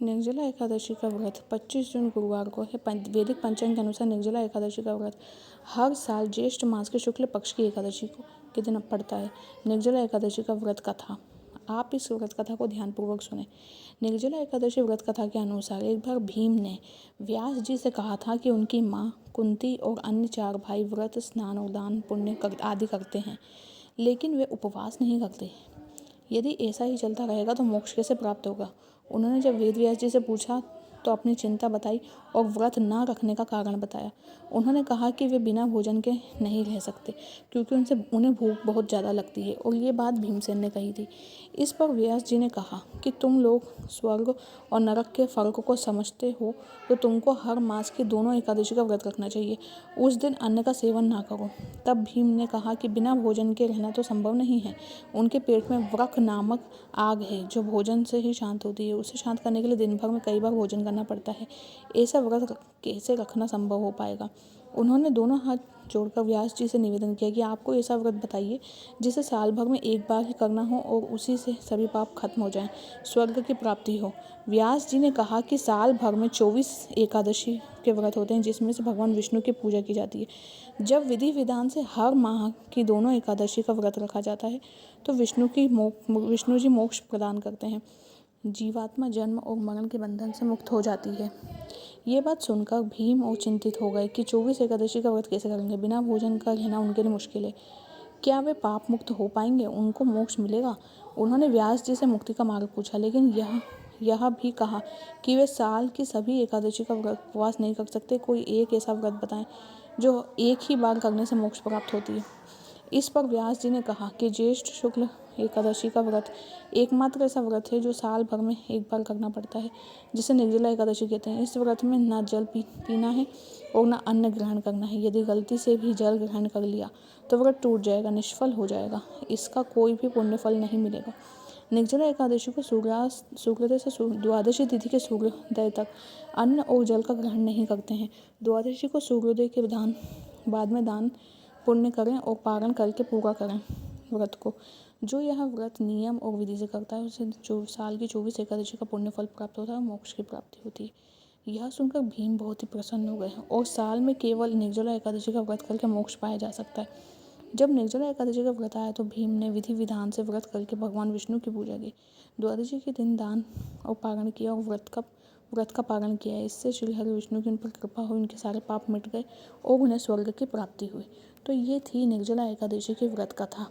निर्जला एकादशी का व्रत 25 जून गुरुवार को है। वैदिक पंचांग के अनुसार निर्जला एकादशी का व्रत हर साल ज्येष्ठ मास के शुक्ल पक्ष की एकादशी के दिन पड़ता है। निर्जला एकादशी का व्रत कथा, आप इस व्रत कथा को ध्यानपूर्वक सुने। निर्जला एकादशी व्रत कथा के अनुसार एक बार भीम ने व्यास जी से कहा था कि उनकी माँ कुंती और अन्य 4 भाई व्रत, स्नान और दान पुण्य आदि करते हैं, लेकिन वे उपवास नहीं करते। यदि ऐसा ही चलता रहेगा तो मोक्ष कैसे प्राप्त होगा। उन्होंने जब वेद व्यास जी से पूछा तो अपनी चिंता बताई और व्रत न रखने का कारण बताया। उन्होंने कहा कि वे बिना भोजन के नहीं रह सकते क्योंकि उन्हें भूख बहुत ज़्यादा लगती है, और ये बात भीमसेन ने कही थी। इस पर व्यास जी ने कहा कि तुम लोग स्वर्ग और नरक के फर्क को समझते हो तो तुमको हर मास की दोनों एकादशी का व्रत रखना चाहिए। उस दिन अन्न का सेवन ना करो। तब भीम ने कहा कि बिना भोजन के रहना तो संभव नहीं है। उनके पेट में व्रक नामक आग है जो भोजन से ही शांत होती है। उसे शांत करने के लिए दिन भर में कई बार भोजन करना पड़ता है। ऐसा व्रत कैसे रखना संभव हो पाएगा। उन्होंने दोनों हाथ जोड़कर व्यास जी से निवेदन किया कि आपको ऐसा व्रत बताइए जिसे साल भर में एक बार ही करना हो और उसी से सभी पाप खत्म हो जाएं, स्वर्ग की प्राप्ति हो। व्यास जी ने कहा कि साल भर में 24 एकादशी के व्रत होते हैं जिसमें से भगवान विष्णु की पूजा की जाती है। जब विधि विधान से हर माह की दोनों एकादशी का व्रत रखा जाता है तो विष्णु जी मोक्ष प्रदान करते हैं। जीवात्मा जन्म और मरण के बंधन से मुक्त हो जाती है। ये बात सुनकर भीम और चिंतित हो गए कि 24 एकादशी का व्रत कैसे करेंगे। बिना भोजन का रहना उनके लिए मुश्किल है। क्या वे पाप मुक्त हो पाएंगे, उनको मोक्ष मिलेगा। उन्होंने व्यास जी से मुक्ति का मार्ग पूछा, लेकिन यह भी कहा कि वे साल की सभी एकादशी का व्रत उपवास नहीं कर सकते। कोई एक ऐसा व्रत बताएं जो एक ही बार करने से मोक्ष प्राप्त होती है। इस पर व्यास जी ने कहा कि ज्येष्ठ शुक्ल एकादशी का व्रत एकमात्र ऐसा व्रत है जो साल भर में एक बार करना पड़ता है, जिसे निर्जला एकादशी कहते हैं। इस व्रत में न जल पीना है और न अन्न ग्रहण करना है। यदि गलती से भी जल ग्रहण कर लिया तो व्रत टूट जाएगा, निष्फल हो जाएगा। इसका कोई भी पुण्य फल नहीं मिलेगा। निर्जला एकादशी को सूर्योदय से द्वादशी तिथि के सूर्योदय तक अन्न और जल का ग्रहण नहीं करते हैं। द्वादशी को सूर्योदय के बाद में दान पुण्य करें और पारण करके पूरा करें व्रत को। जो यह व्रत नियम और विधि से करता है उसे जो साल की 24 एकादशी का पुण्य फल प्राप्त होता है, मोक्ष की प्राप्ति होती है। यह सुनकर भीम बहुत ही प्रसन्न हो गए और साल में केवल निर्जला एकादशी का व्रत करके मोक्ष पाया जा सकता है। जब निर्जला एकादशी का व्रत आया तो भीम ने विधि विधान से व्रत करके भगवान विष्णु की पूजा की। द्वादशी के दिन दान और पारण किया और व्रत का पारण किया। इससे श्री हरि विष्णु की उन पर कृपा हुई, उनके सारे पाप मिट गए और उन्हें स्वर्ग की प्राप्ति हुई। तो ये थी निर्जला एकादशी की व्रत कथा।